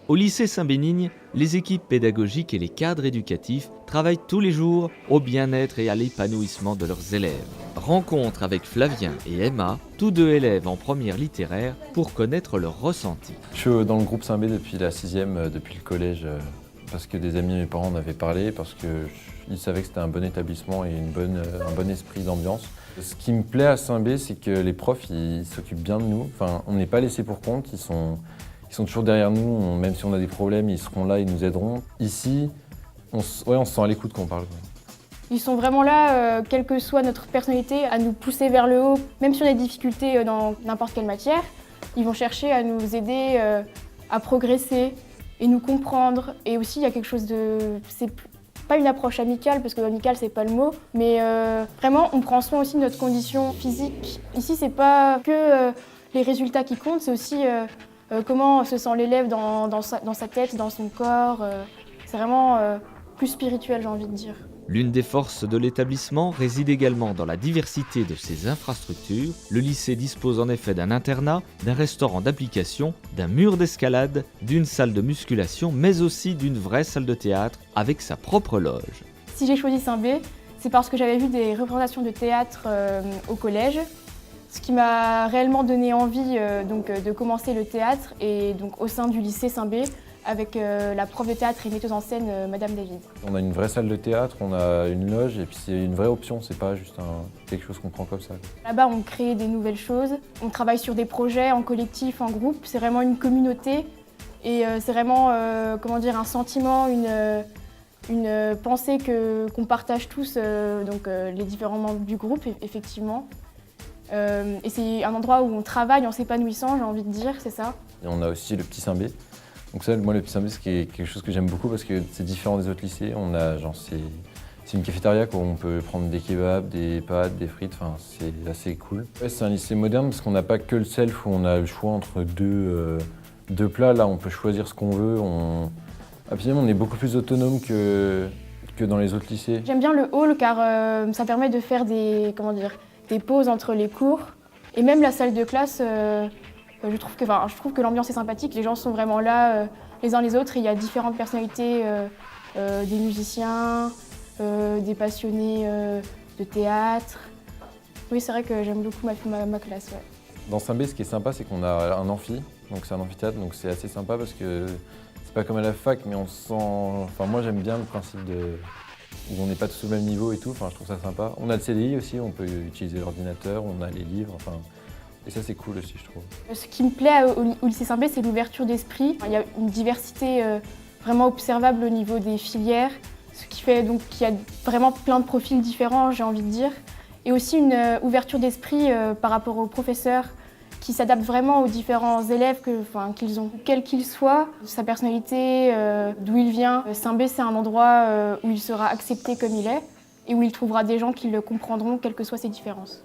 Au lycée Saint-Bénigne, les équipes pédagogiques et les cadres éducatifs travaillent tous les jours au bien-être et à l'épanouissement de leurs élèves. Rencontre avec Flavien et Emma, tous deux élèves en première littéraire, pour connaître leurs ressentis. Je suis dans le groupe Saint-B depuis la 6e, depuis le collège, parce que des amis et mes parents en avaient parlé, parce qu'ils savaient que c'était un bon établissement et un bon esprit d'ambiance. Ce qui me plaît à Saint-B, c'est que les profs, ils s'occupent bien de nous. Enfin, on n'est pas laissés pour compte, ils sont toujours derrière nous, même si on a des problèmes, ils seront là, ils nous aideront. Ici, on se sent à l'écoute quand on parle. Ils sont vraiment là, quelle que soit notre personnalité, à nous pousser vers le haut, même si on a des difficultés dans n'importe quelle matière. Ils vont chercher à nous aider à progresser et nous comprendre. Et aussi, il y a quelque chose de... C'est pas une approche amicale, parce que amicale, c'est pas le mot, mais vraiment, on prend soin aussi de notre condition physique. Ici, c'est pas que les résultats qui comptent, c'est aussi comment se sent l'élève dans sa tête, dans son corps. C'est vraiment plus spirituel, j'ai envie de dire. L'une des forces de l'établissement réside également dans la diversité de ses infrastructures. Le lycée dispose en effet d'un internat, d'un restaurant d'application, d'un mur d'escalade, d'une salle de musculation, mais aussi d'une vraie salle de théâtre avec sa propre loge. Si j'ai choisi Saint-B, c'est parce que j'avais vu des représentations de théâtre au collège, ce qui m'a réellement donné envie de commencer le théâtre et donc au sein du lycée Saint-B, avec la prof de théâtre et metteuse en scène, Madame David. On a une vraie salle de théâtre, on a une loge et puis c'est une vraie option, c'est pas juste quelque chose qu'on prend comme ça. Là-bas, on crée des nouvelles choses, on travaille sur des projets en collectif, en groupe, c'est vraiment une communauté et c'est vraiment un sentiment, une pensée qu'on partage tous, les différents membres du groupe, effectivement. Et c'est un endroit où on travaille en s'épanouissant, j'ai envie de dire, c'est ça. Et on a aussi le petit Saint-B. Donc ça, moi, le petit Saint-B, c'est quelque chose que j'aime beaucoup parce que c'est différent des autres lycées. C'est une cafétéria où on peut prendre des kebabs, des pâtes, des frites, enfin, c'est assez cool. Ouais, c'est un lycée moderne parce qu'on n'a pas que le self où on a le choix entre deux plats. Là, on peut choisir ce qu'on veut. Finalement, on est beaucoup plus autonome que dans les autres lycées. J'aime bien le hall car ça permet de faire des pauses entre les cours. Et même la salle de classe, je trouve que l'ambiance est sympathique, les gens sont vraiment là les uns les autres et il y a différentes personnalités, des musiciens, des passionnés de théâtre. Oui, c'est vrai que j'aime beaucoup ma classe. Ouais. Dans Saint-B, ce qui est sympa, c'est qu'on a un amphi, donc c'est un amphithéâtre, donc c'est assez sympa parce que c'est pas comme à la fac, mais on se sent... Enfin, moi j'aime bien le principe où on n'est pas tous au même niveau et tout, enfin, je trouve ça sympa. On a le CDI aussi, on peut utiliser l'ordinateur, on a les livres, enfin... Et ça, c'est cool aussi, je trouve. Ce qui me plaît au lycée Saint-B, c'est l'ouverture d'esprit. Il y a une diversité vraiment observable au niveau des filières, ce qui fait qu'il y a vraiment plein de profils différents, j'ai envie de dire. Et aussi une ouverture d'esprit par rapport aux professeurs qui s'adaptent vraiment aux différents élèves qu'ils ont. Quel qu'il soit, sa personnalité, d'où il vient, Saint-B, c'est un endroit où il sera accepté comme il est et où il trouvera des gens qui le comprendront, quelles que soient ses différences.